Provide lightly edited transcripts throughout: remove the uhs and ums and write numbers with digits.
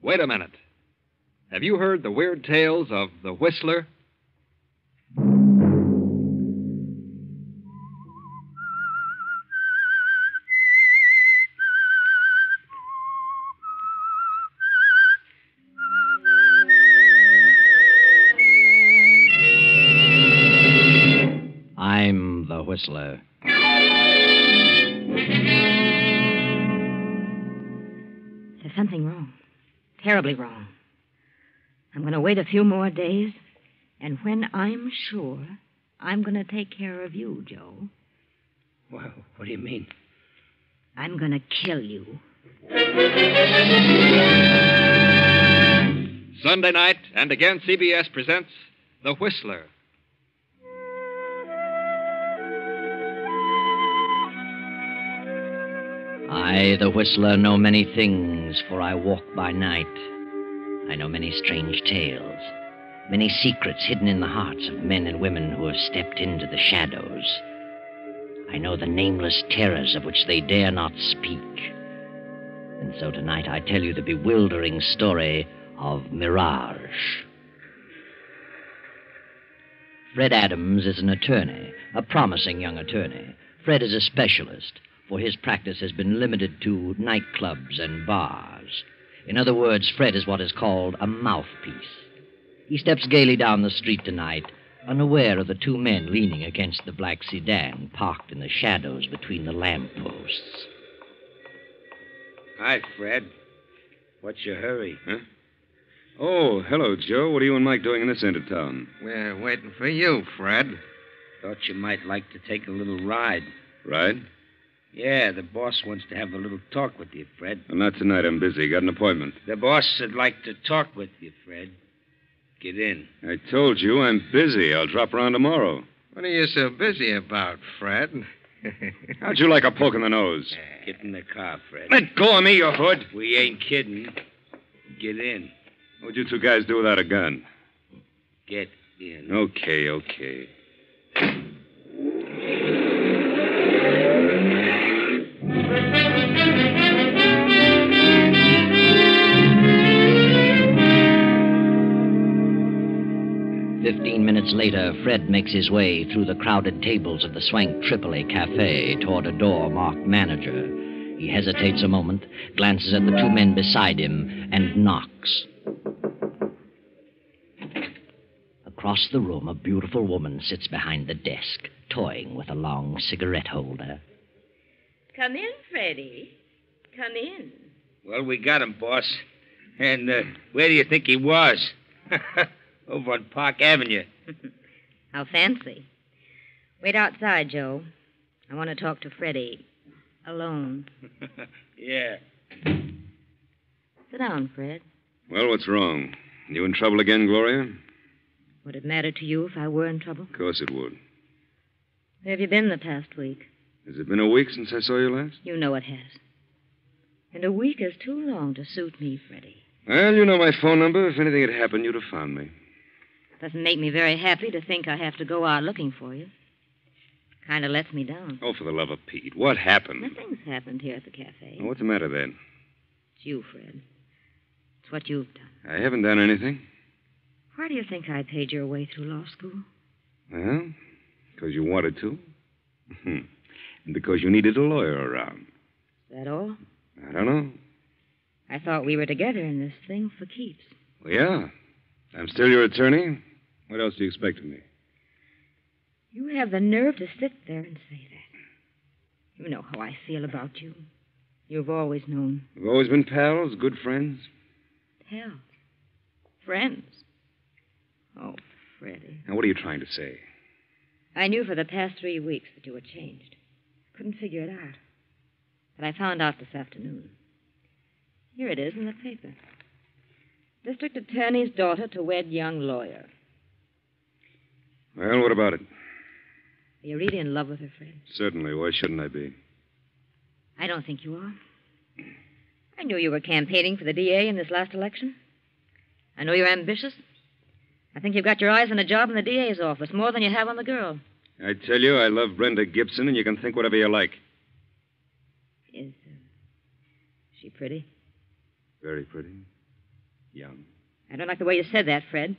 Wait a minute. Have you heard the weird tales of the Whistler? I'm the Whistler. There's something wrong. Terribly wrong. I'm going to wait a few more days, and when I'm sure, I'm going to take care of you, Joe. Well, what do you mean? I'm going to kill you. Sunday night, and again CBS presents The Whistler. I, the Whistler, know many things, for I walk by night. I know many strange tales, many secrets hidden in the hearts of men and women who have stepped into the shadows. I know the nameless terrors of which they dare not speak. And so tonight I tell you the bewildering story of Mirage. Fred Adams is an attorney, a promising young attorney. Fred is a specialist, for his practice has been limited to nightclubs and bars. In other words, Fred is what is called a mouthpiece. He steps gaily down the street tonight, unaware of the two men leaning against the black sedan parked in the shadows between the lampposts. Hi, Fred. What's your hurry? Huh? Oh, hello, Joe. What are you and Mike doing in this end of town? We're waiting for you, Fred. Thought you might like to take a little ride. Ride? Yeah, the boss wants to have a little talk with you, Fred. Well, not tonight. I'm busy. Got an appointment. The boss would like to talk with you, Fred. Get in. I told you I'm busy. I'll drop around tomorrow. What are you so busy about, Fred? How'd you like a poke in the nose? Get in the car, Fred. Let go of me, you hood. We ain't kidding. Get in. What'd you two guys do without a gun? Get in. Okay. 15 minutes later, Fred makes his way through the crowded tables of the Swank Tripoli Cafe toward a door marked manager. He hesitates a moment, glances at the two men beside him, and knocks. Across the room, a beautiful woman sits behind the desk, toying with a long cigarette holder. Come in, Freddie. Come in. Well, we got him, boss. And where do you think he was? Over on Park Avenue. How fancy. Wait outside, Joe. I want to talk to Freddie. Alone. Yeah. Sit down, Fred. Well, what's wrong? You in trouble again, Gloria? Would it matter to you if I were in trouble? Of course it would. Where have you been the past week? Has it been a week since I saw you last? You know it has. And a week is too long to suit me, Freddie. Well, you know my phone number. If anything had happened, you'd have found me. Doesn't make me very happy to think I have to go out looking for you. Kind of lets me down. Oh, for the love of Pete. What happened? Nothing's happened here at the cafe. Oh, what's the matter then? It's you, Fred. It's what you've done. I haven't done anything. Why do you think I paid your way through law school? Well, because you wanted to. And because you needed a lawyer around. Is that all? I don't know. I thought we were together in this thing for keeps. Well, yeah. I'm still your attorney. What else do you expect of me? You have the nerve to sit there and say that. You know how I feel about you. You've always known. We've always been pals, good friends. Pals. Friends. Oh, Freddie. Now, what are you trying to say? I knew for the past 3 weeks that you were changed. Couldn't figure it out. But I found out this afternoon. Here it is in the paper. District Attorney's daughter to wed young lawyer. Well, what about it? Are you really in love with her, Fred? Certainly. Why shouldn't I be? I don't think you are. I knew you were campaigning for the DA in this last election. I know you're ambitious. I think you've got your eyes on a job in the DA's office, more than you have on the girl. I tell you, I love Brenda Gibson, and you can think whatever you like. Is she pretty? Very pretty. Young. I don't like the way you said that, Fred.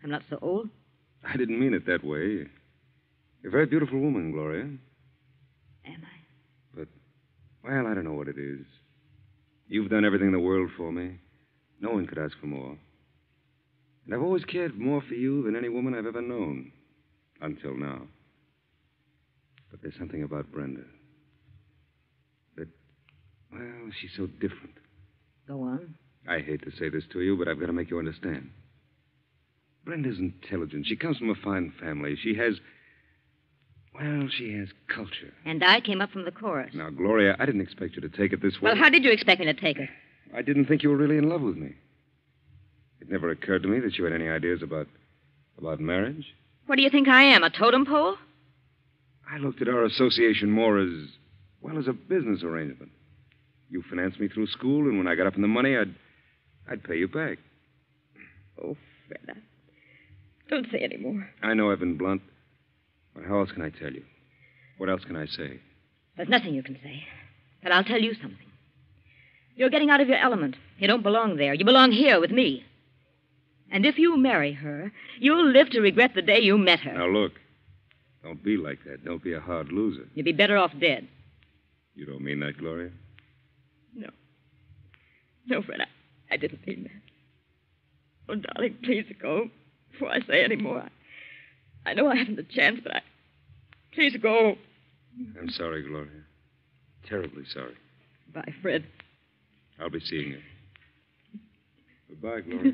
I'm not so old. I didn't mean it that way. You're a very beautiful woman, Gloria. Am I? But, well, I don't know what it is. You've done everything in the world for me. No one could ask for more. And I've always cared more for you than any woman I've ever known. Until now. But there's something about Brenda. That, well, she's so different. Go on. I hate to say this to you, but I've got to make you understand. Brenda's intelligent. She comes from a fine family. She has culture. And I came up from the chorus. Now, Gloria, I didn't expect you to take it this way. Well, how did you expect me to take it? I didn't think you were really in love with me. It never occurred to me that you had any ideas about marriage. What do you think I am, a totem pole? I looked at our association more as a business arrangement. You financed me through school, and when I got up in the money, I'd pay you back. Oh, Fred, don't say any more. I know I've been blunt, but how else can I tell you? What else can I say? There's nothing you can say, but I'll tell you something. You're getting out of your element. You don't belong there. You belong here with me. And if you marry her, you'll live to regret the day you met her. Now, look. Don't be like that. Don't be a hard loser. You'd be better off dead. You don't mean that, Gloria? No. No, Fred, I didn't mean that. Oh, darling, please go before I say any more. I know I haven't the chance, but please go. I'm sorry, Gloria. Terribly sorry. Bye, Fred. I'll be seeing you. Goodbye, Gloria.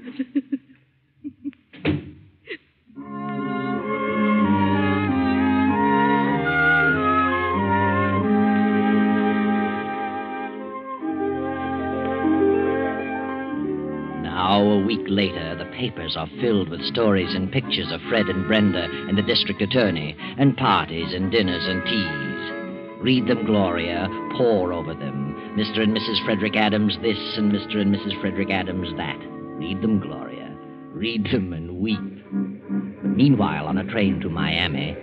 Now, a week later, the papers are filled with stories and pictures of Fred and Brenda and the district attorney, and parties and dinners and teas. Read them, Gloria. Pore over them. Mr. and Mrs. Frederick Adams this and Mr. and Mrs. Frederick Adams that. Read them, Gloria. Read them and weep. Meanwhile, on a train to Miami.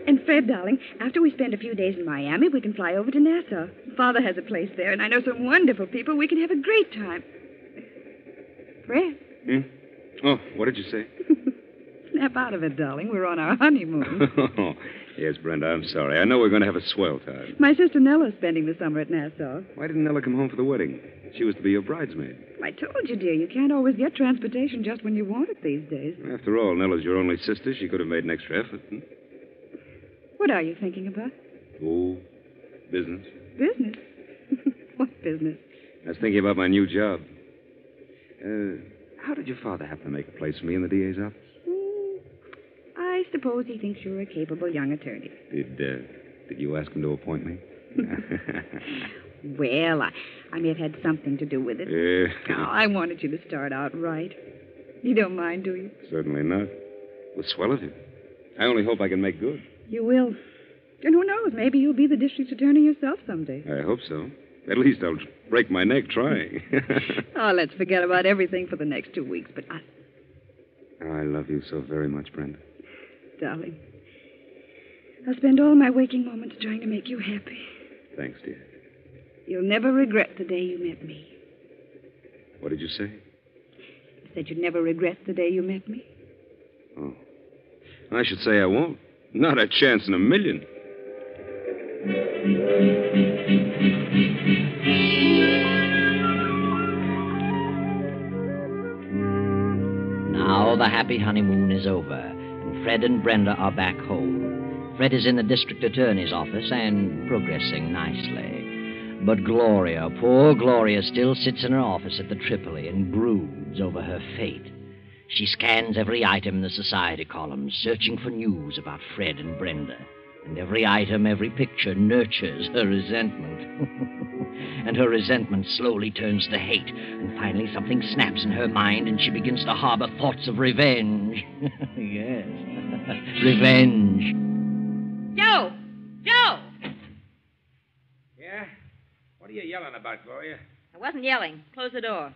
And Fred, darling, after we spend a few days in Miami, we can fly over to Nassau. Father has a place there, and I know some wonderful people. We can have a great time. Fred? Oh, what did you say? Snap out of it, darling. We're on our honeymoon. Yes, Brenda, I'm sorry. I know we're going to have a swell time. My sister Nella's spending the summer at Nassau. Why didn't Nella come home for the wedding? She was to be your bridesmaid. I told you, dear, you can't always get transportation just when you want it these days. After all, Nella's your only sister. She could have made an extra effort. What are you thinking about? Oh, business. Business? What business? I was thinking about my new job. How did your father happen to make a place for me in the DA's office? I suppose he thinks you're a capable young attorney. Did you ask him to appoint me? Well, I may have had something to do with it. Yeah. Oh, I wanted you to start out right. You don't mind, do you? Certainly not. Well, swell of you. I only hope I can make good. You will. And who knows, maybe you'll be the district attorney yourself someday. I hope so. At least I'll break my neck trying. Oh, let's forget about everything for the next 2 weeks, but I love you so very much, Brenda. Darling, I'll spend all my waking moments trying to make you happy. Thanks, dear. You'll never regret the day you met me. What did you say? I said you'd never regret the day you met me. Oh. I should say I won't. Not a chance in a million. Now the happy honeymoon is over, and Fred and Brenda are back home. Fred is in the district attorney's office and progressing nicely. But Gloria, poor Gloria, still sits in her office at the Tripoli and broods over her fate. She scans every item in the society columns, searching for news about Fred and Brenda. And every item, every picture nurtures her resentment. And her resentment slowly turns to hate. And finally something snaps in her mind and she begins to harbor thoughts of revenge. Yes, revenge. Joe! Joe! Yeah? What are you yelling about, Gloria? I wasn't yelling. Close the door.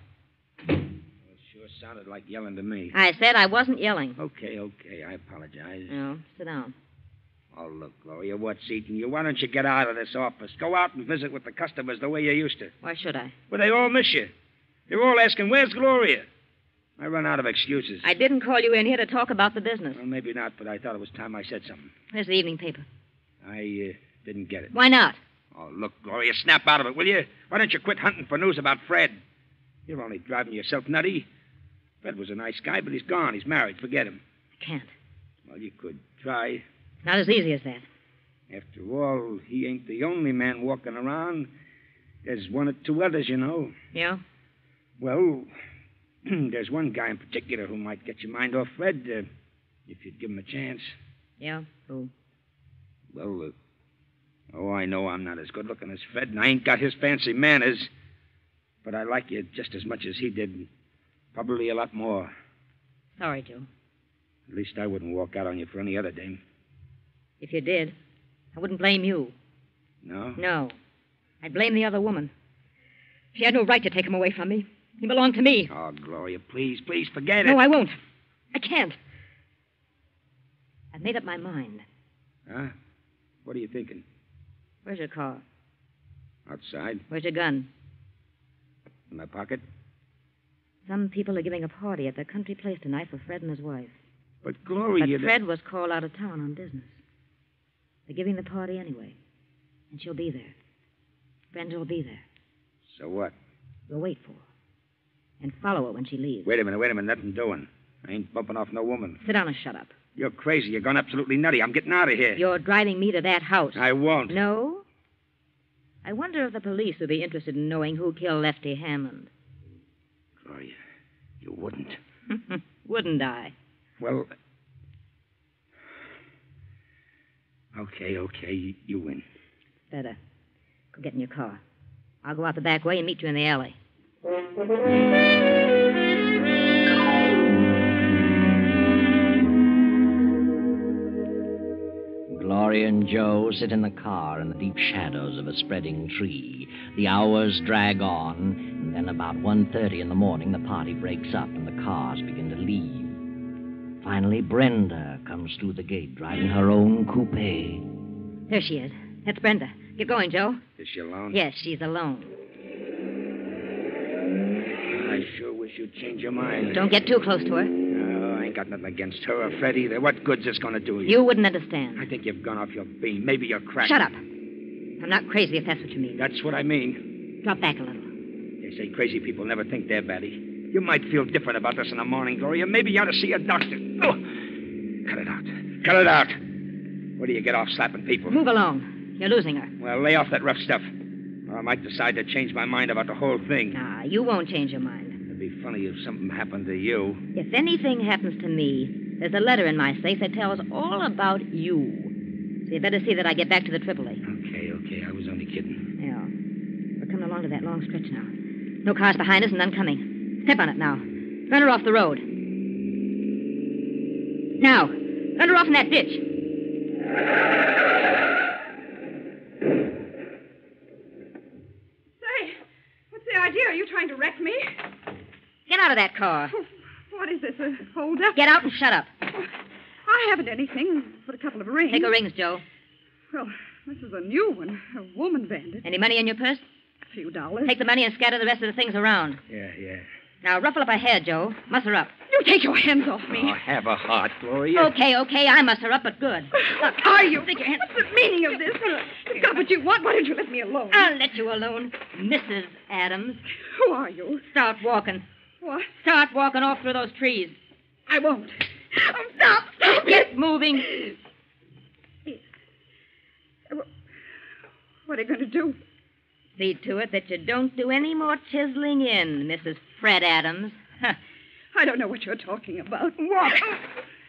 It sure sounded like yelling to me. I said I wasn't yelling. Okay. I apologize. No, sit down. Oh, look, Gloria, what's eating you? Why don't you get out of this office? Go out and visit with the customers the way you used to. Why should I? Well, they all miss you. They're all asking, where's Gloria? I run out of excuses. I didn't call you in here to talk about the business. Well, maybe not, but I thought it was time I said something. Where's the evening paper? I didn't get it. Why not? Oh, look, Gloria, snap out of it, will you? Why don't you quit hunting for news about Fred? You're only driving yourself nutty. Fred was a nice guy, but he's gone. He's married. Forget him. I can't. Well, you could try. Not as easy as that. After all, he ain't the only man walking around. There's one or two others, you know. Yeah? Well, there's one guy in particular who might get your mind off Fred, if you'd give him a chance. Yeah? Who? Well, I know I'm not as good-looking as Fred, and I ain't got his fancy manners. But I like you just as much as he did. Probably a lot more. Sorry, Joe. At least I wouldn't walk out on you for any other dame. If you did, I wouldn't blame you. No? No. I'd blame the other woman. She had no right to take him away from me. He belonged to me. Oh, Gloria, please, forget it. No, I won't. I can't. I've made up my mind. Huh? What are you thinking? Where's your car? Outside? Where's your gun? In my pocket? Some people are giving a party at their country place tonight for Fred and his wife. But, Gloria... But Fred was called out of town on business. They're giving the party anyway. And she'll be there. Brenda will be there. So what? We'll wait for her. And follow her when she leaves. Wait a minute. Nothing doing. I ain't bumping off no woman. Sit down and shut up. You're crazy. You're gone absolutely nutty. I'm getting out of here. You're driving me to that house. I won't. No? I wonder if the police would be interested in knowing who killed Lefty Hammond. Gloria, you wouldn't. Wouldn't I? Well... Okay. You win. Better. Go get in your car. I'll go out the back way and meet you in the alley. Gloria and Joe sit in the car in the deep shadows of a spreading tree. The hours drag on, and then about 1:30 in the morning, the party breaks up and the cars begin to leave. Finally, Brenda comes through the gate, driving her own coupe. There she is. That's Brenda. Get going, Joe. Is she alone? Yes, she's alone. I sure wish you'd change your mind. Don't get too close to her. No, I ain't got nothing against her or Fred either. What good's this going to do you? You wouldn't understand. I think you've gone off your beam. Maybe you're cracked. Shut up. I'm not crazy, if that's what you mean. That's what I mean. Drop back a little. They say crazy people never think they're batty. You might feel different about this in the morning, Gloria. Maybe you ought to see a doctor. Oh. Cut it out. Cut it out. Where do you get off slapping people? Move along. You're losing her. Well, lay off that rough stuff. Or I might decide to change my mind about the whole thing. Nah, you won't change your mind. It'd be funny if something happened to you. If anything happens to me, there's a letter in my safe that tells all about you. So you better see that I get back to the AAA. Okay. I was only kidding. Yeah. We're coming along to that long stretch now. No cars behind us and none coming. Step on it now. Run her off the road. Now, run her off in that ditch. Say, what's the idea? Are you trying to wreck me? Get out of that car. What is this, a hold-up? Get out and shut up. I haven't anything but a couple of rings. Take her rings, Joe. Well, this is a new one. A woman bandit. Any money in your purse? A few dollars. Take the money and scatter the rest of the things around. Yeah. Now, ruffle up her hair, Joe. Muss her up. You take your hands off me. Oh, have a heart, Gloria. Okay, I muss her up, but good. Look, Are you? stick your hand... What's the meaning of this? You've got what you want. Why don't you let me alone? I'll let you alone, Mrs. Adams. Who are you? Start walking. What? Start walking off through those trees. I won't. Oh, stop! Stop Get moving. What are you going to do? See to it that you don't do any more chiseling in, Mrs. Fred Adams. Huh. I don't know what you're talking about. Walk.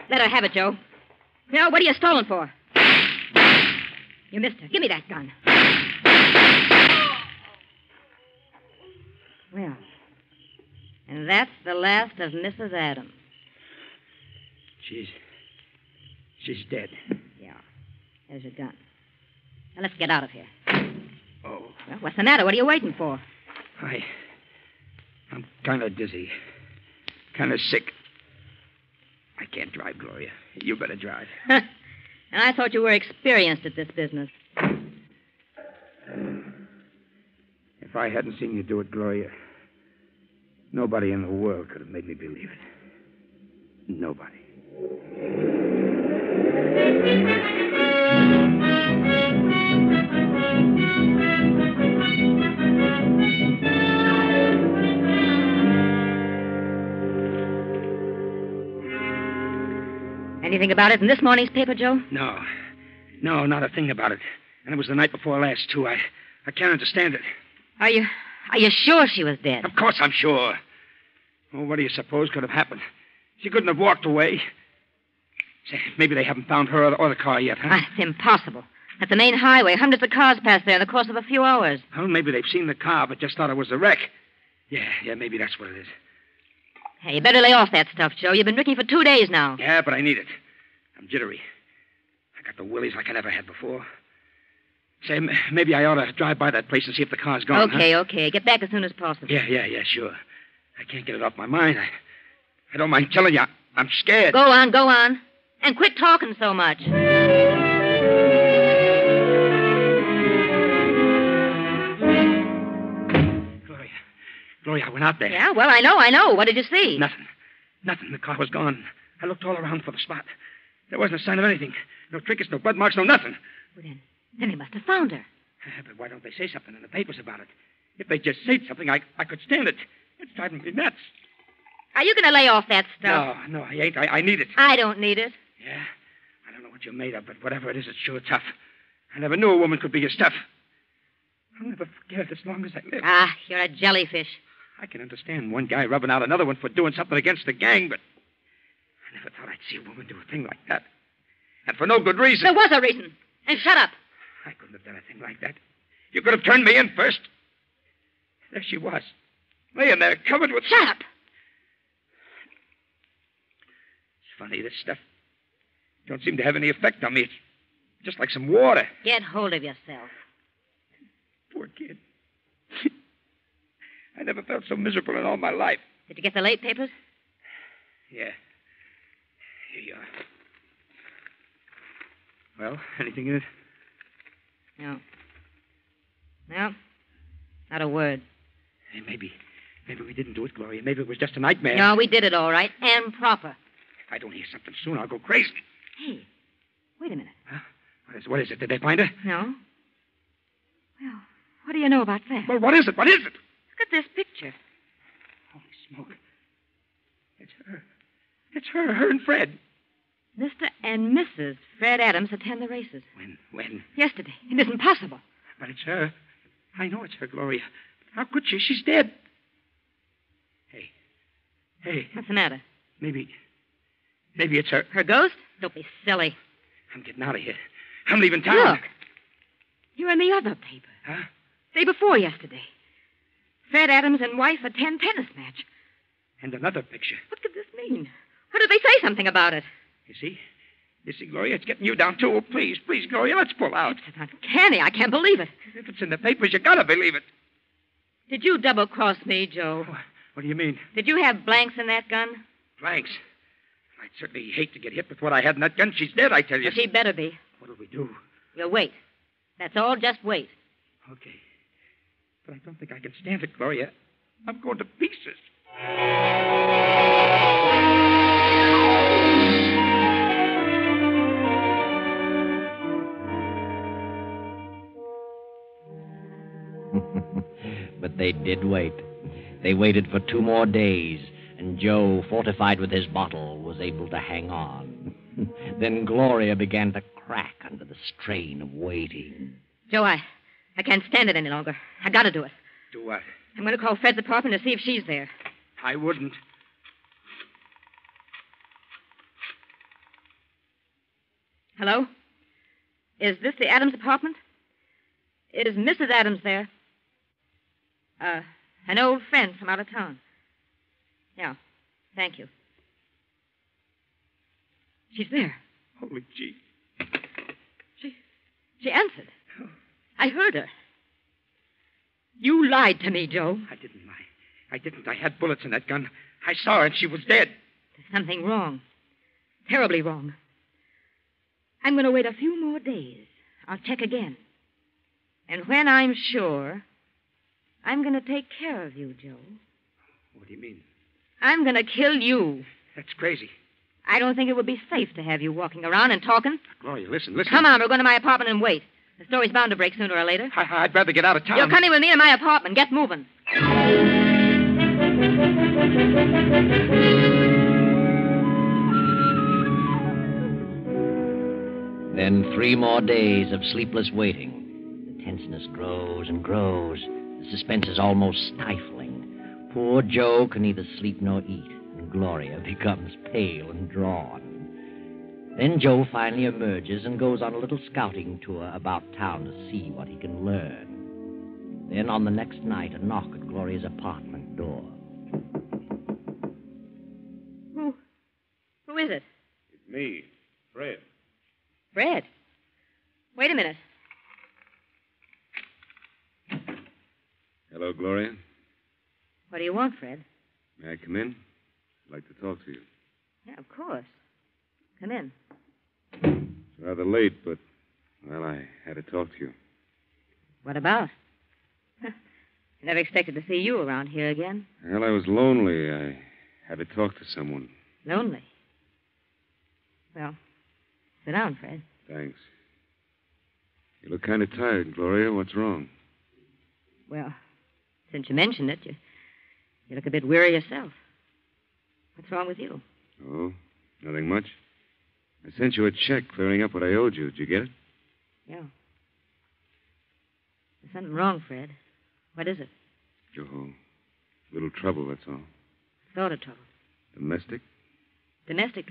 Let her have it, Joe. Now, what are you stolen for? You missed her. Give me that gun. Well, and that's the last of Mrs. Adams. She's dead. Yeah. There's your gun. Now, let's get out of here. Oh. Well, what's the matter? What are you waiting for? I'm kind of dizzy. Kind of sick. I can't drive, Gloria. You better drive. And I thought you were experienced at this business. If I hadn't seen you do it, Gloria, nobody in the world could have made me believe it. Nobody. Anything about it in this morning's paper, Joe? No, not a thing about it. And it was the night before last, too. I can't understand it. Are you sure she was dead? Of course I'm sure. Well, what do you suppose could have happened? She couldn't have walked away. Say, maybe they haven't found her or the car yet, huh? It's impossible. That's the main highway. Hundreds of cars pass there in the course of a few hours. Well, maybe they've seen the car, but just thought it was a wreck. Yeah, maybe that's what it is. Hey, you better lay off that stuff, Joe. You've been drinking for 2 days now. Yeah, but I need it. I'm jittery. I got the willies like I never had before. Say, maybe I ought to drive by that place and see if the car's gone. Okay. Get back as soon as possible. Yeah, sure. I can't get it off my mind. I don't mind telling you, I'm scared. Go on. And quit talking so much. Gloria, I went out there. Yeah, well, I know. What did you see? Nothing. The car was gone. I looked all around for the spot. There wasn't a sign of anything. No trinkets, no blood marks, no nothing. Well, then they must have found her. But why don't they say something in the papers about it? If they just said something, I could stand it. It's driving me nuts. Are you going to lay off that stuff? No, I ain't. I need it. I don't need it. Yeah? I don't know what you're made of, but whatever it is, it's sure tough. I never knew a woman could be as tough. I'll never forget it as long as I live. You're a jellyfish. I can understand one guy rubbing out another one for doing something against the gang, but I never thought I'd see a woman do a thing like that. And for no good reason. There was a reason. And shut up. I couldn't have done a thing like that. You could have turned me in first. There she was, laying there covered with... Shut up. It's funny, this stuff don't seem to have any effect on me. It's just like some water. Get hold of yourself. Poor kid. I never felt so miserable in all my life. Did you get the late papers? Yeah. Here you are. Well, anything in it? No. Not a word. Hey, maybe we didn't do it, Gloria. Maybe it was just a nightmare. No, we did it all right, and proper. If I don't hear something soon, I'll go crazy. Hey, wait a minute. Huh? What is it? Did they find her? No. Well, what do you know about that? Well, what is it? Look at this picture. Holy smoke. It's her and Fred. Mr. and Mrs. Fred Adams attend the races. When? Yesterday. It isn't possible. But it's her. I know it's her, Gloria. How could she? She's dead. Hey. What's the matter? Maybe it's her. Her ghost? Don't be silly. I'm getting out of here. I'm leaving town. Look. You're in the other paper. Huh? Day before yesterday. Fred Adams and wife attend tennis match. And another picture. What could this mean? Or did they say something about it? You see, Gloria, it's getting you down, too. Oh, please, Gloria, let's pull out. It's uncanny. I can't believe it. If it's in the papers, you gotta believe it. Did you double-cross me, Joe? What do you mean? Did you have blanks in that gun? Blanks? I'd certainly hate to get hit with what I had in that gun. She's dead, I tell you. Well, she'd better be. What'll we do? We'll wait. That's all. Just wait. Okay. But I don't think I can stand it, Gloria. I'm going to pieces. But they did wait. They waited for 2 more days, and Joe, fortified with his bottle, was able to hang on. Then Gloria began to crack under the strain of waiting. Joe, I can't stand it any longer. I gotta do it. Do what? I'm going to call Fred's apartment to see if she's there. I wouldn't. Hello? Is this the Adams apartment? Is Mrs. Adams there? An old friend from out of town. Yeah, thank you. She's there. Holy gee. She answered. I heard her. You lied to me, Joe. I didn't lie. I didn't. I had bullets in that gun. I saw her, and she was dead. There's something wrong. Terribly wrong. I'm going to wait a few more days. I'll check again. And when I'm sure, I'm going to take care of you, Joe. What do you mean? I'm going to kill you. That's crazy. I don't think it would be safe to have you walking around and talking. Gloria, listen. Come on, we're going to my apartment and wait. The story's bound to break sooner or later. I'd rather get out of town. You're coming with me to my apartment. Get moving. Then 3 more days of sleepless waiting. The tenseness grows and grows. The suspense is almost stifling. Poor Joe can neither sleep nor eat, and Gloria becomes pale and drawn. Then Joe finally emerges and goes on a little scouting tour about town to see what he can learn. Then on the next night, a knock at Gloria's apartment door. Who is it? It's me, Fred. Fred. Wait a minute. Hello, Gloria. What do you want, Fred? May I come in? I'd like to talk to you. Yeah, of course. Come in. It's rather late, but, well, I had to talk to you. What about? I never expected to see you around here again. Well, I was lonely. I had to talk to someone. Lonely. Well, sit down, Fred. Thanks. You look kind of tired, Gloria. What's wrong? Well, since you mentioned it, you look a bit weary yourself. What's wrong with you? Oh, nothing much. I sent you a check clearing up what I owed you. Did you get it? Yeah. There's something wrong, Fred. What is it? Oh, little trouble, that's all. What sort of trouble? Domestic? Domestic?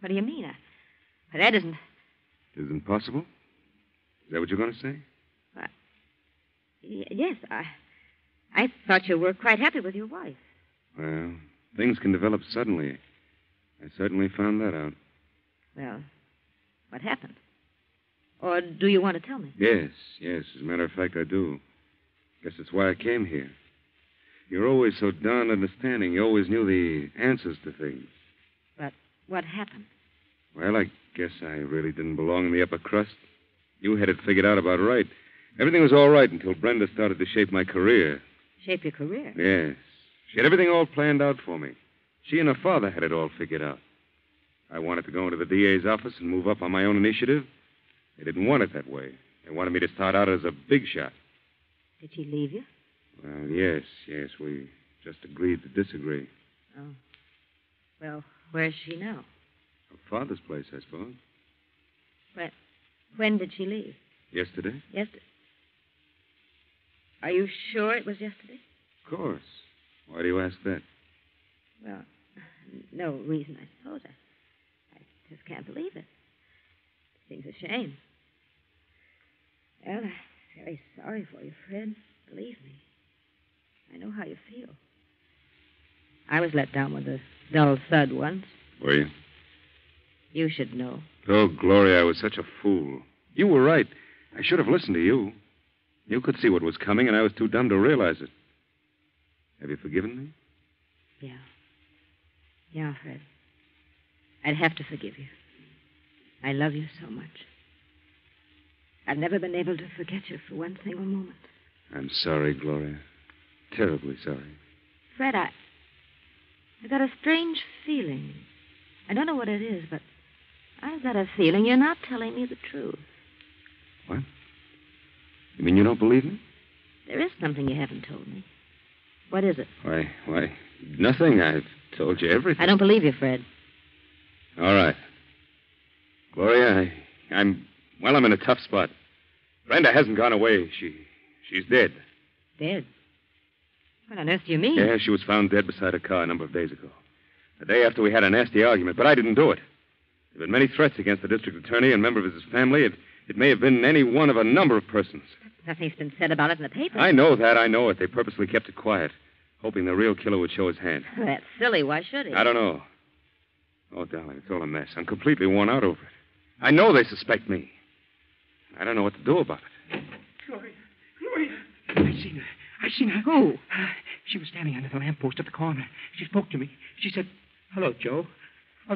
What do you mean? That isn't... It isn't possible? Is that what you're going to say? Yes, I thought you were quite happy with your wife. Well, things can develop suddenly. I certainly found that out. Well, what happened? Or do you want to tell me? Yes. As a matter of fact, I do. Guess that's why I came here. You're always so darn understanding. You always knew the answers to things. But what happened? Well, I guess I really didn't belong in the upper crust. You had it figured out about right. Everything was all right until Brenda started to shape my career. Shape your career? Yes. She had everything all planned out for me. She and her father had it all figured out. I wanted to go into the DA's office and move up on my own initiative. They didn't want it that way. They wanted me to start out as a big shot. Did she leave you? Well, yes. We just agreed to disagree. Oh. Well, where's she now? Her father's place, I suppose. When did she leave? Yesterday? Yesterday. Are you sure it was yesterday? Of course. Why do you ask that? Well, no reason, I suppose. I just can't believe it. It seems a shame. Well, I'm very sorry for you, Fred. Believe me. I know how you feel. I was let down with a dull thud once. Were you? You should know. Oh, Gloria, I was such a fool. You were right. I should have listened to you. You could see what was coming, and I was too dumb to realize it. Have you forgiven me? Yeah. Yeah, Fred. I'd have to forgive you. I love you so much. I've never been able to forget you for one single moment. I'm sorry, Gloria. Terribly sorry. Fred, I got a strange feeling. I don't know what it is, but I've got a feeling you're not telling me the truth. What? You mean you don't believe me? There is something you haven't told me. What is it? Why, nothing. I've told you everything. I don't believe you, Fred. All right. Gloria, I'm in a tough spot. Brenda hasn't gone away. She's dead. Dead? What on earth do you mean? Yeah, she was found dead beside a car a number of days ago. The day after we had a nasty argument, but I didn't do it. There have been many threats against the district attorney and member of his family. It may have been any one of a number of persons. Nothing's been said about it in the paper. I know that. I know it. They purposely kept it quiet, hoping the real killer would show his hand. That's silly. Why should he? I don't know. Oh, darling, it's all a mess. I'm completely worn out over it. I know they suspect me. I don't know what to do about it. Gloria. I seen her. Who? She was standing under the lamppost at the corner. She spoke to me. She said, "Hello, Joe."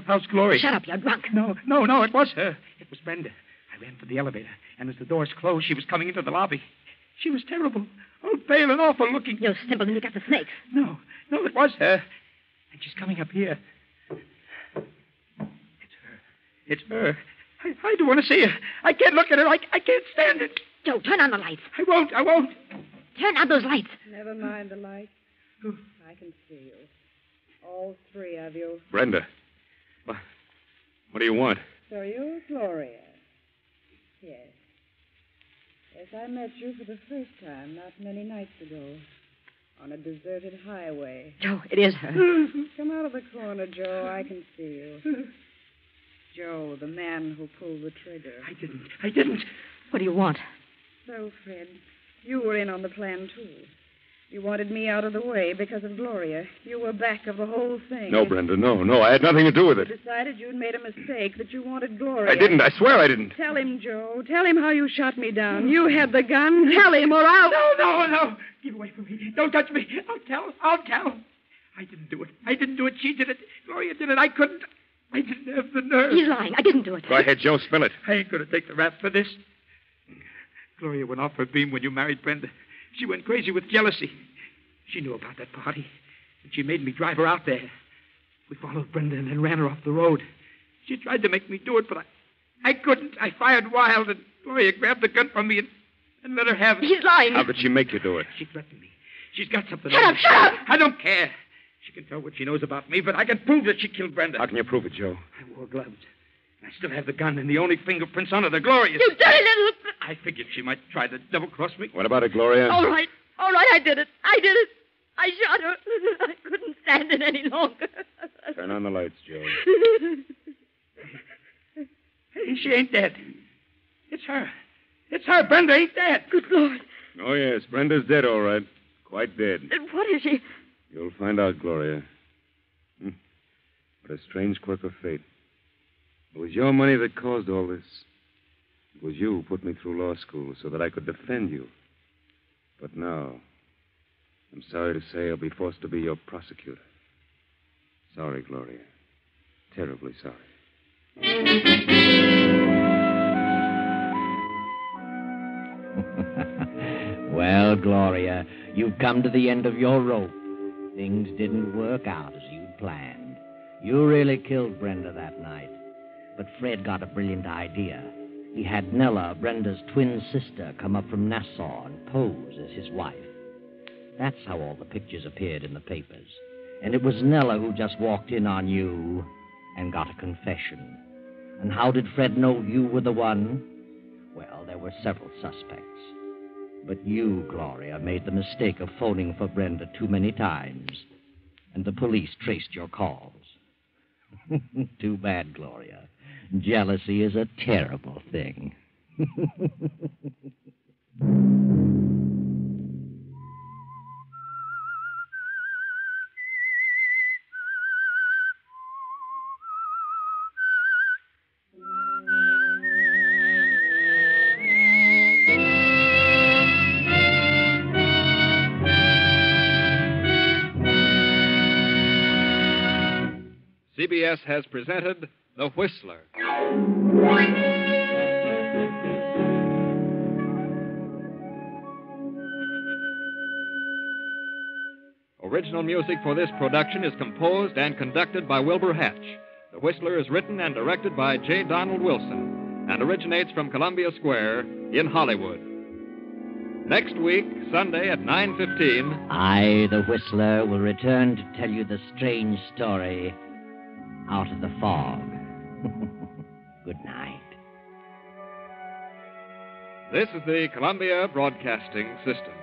How's Gloria? Shut up, you're drunk. No, it was her. It was Brenda. I ran for the elevator, and as the doors closed, she was coming into the lobby. She was terrible. Oh, pale and awful looking. You simpleton, you got the snakes. No, it was her. And she's coming up here. It's her. I don't want to see her. I can't look at her. I can't stand it. Joe, turn on the lights. I won't. Turn on those lights. Never mind the lights. I can see you. All three of you. Brenda. What do you want? So you're Gloria. Yes. Yes, I met you for the first time not many nights ago. On a deserted highway. Joe, it is her. Come out of the corner, Joe. I can see you. Joe, the man who pulled the trigger. I didn't. What do you want? So, Fred, you were in on the plan, too. You wanted me out of the way because of Gloria. You were back of the whole thing. No, Brenda, no. I had nothing to do with it. You decided you'd made a mistake, that you wanted Gloria. I didn't. I swear I didn't. Tell him, Joe. Tell him how you shot me down. You had the gun. Tell him, or I'll... No. Get away from me. Don't touch me. I'll tell. I didn't do it. She did it. Gloria did it. I couldn't. I didn't have the nerve. He's lying. I didn't do it. Go ahead, Joe. Spill it. I ain't going to take the rap for this. Gloria went off her beam when you married Brenda. She went crazy with jealousy. She knew about that party, and she made me drive her out there. We followed Brenda and then ran her off the road. She tried to make me do it, but I couldn't. I fired wild, and Gloria grabbed the gun from me and let her have it. He's lying. How could she make you do it? She threatened me. She's got something. Shut up! I don't care. She can tell what she knows about me, but I can prove that she killed Brenda. How can you prove it, Joe? I wore gloves. I still have the gun, and the only fingerprints on it are Gloria's. You dirty little... I figured she might try to double-cross me. What about it, Gloria? All right, I did it. I shot her. I couldn't stand it any longer. Turn on the lights, Joe. Hey, she ain't dead. It's her. Brenda ain't dead. Good Lord. Oh, yes, Brenda's dead, all right. Quite dead. And what is she? You'll find out, Gloria. What a strange quirk of fate. It was your money that caused all this. It was you who put me through law school so that I could defend you. But now, I'm sorry to say I'll be forced to be your prosecutor. Sorry, Gloria. Terribly sorry. Well, Gloria, you've come to the end of your rope. Things didn't work out as you'd planned. You really killed Brenda that night. But Fred got a brilliant idea. He had Nella, Brenda's twin sister, come up from Nassau and pose as his wife. That's how all the pictures appeared in the papers. And it was Nella who just walked in on you and got a confession. And how did Fred know you were the one? Well, there were several suspects. But you, Gloria, made the mistake of phoning for Brenda too many times. And the police traced your calls. Too bad, Gloria. Jealousy is a terrible thing. CBS has presented The Whistler. Original music for this production is composed and conducted by Wilbur Hatch. The Whistler is written and directed by J. Donald Wilson and originates from Columbia Square in Hollywood. Next week, Sunday at 9:15... I, the Whistler, will return to tell you the strange story out of the fog. Good night. This is the Columbia Broadcasting System.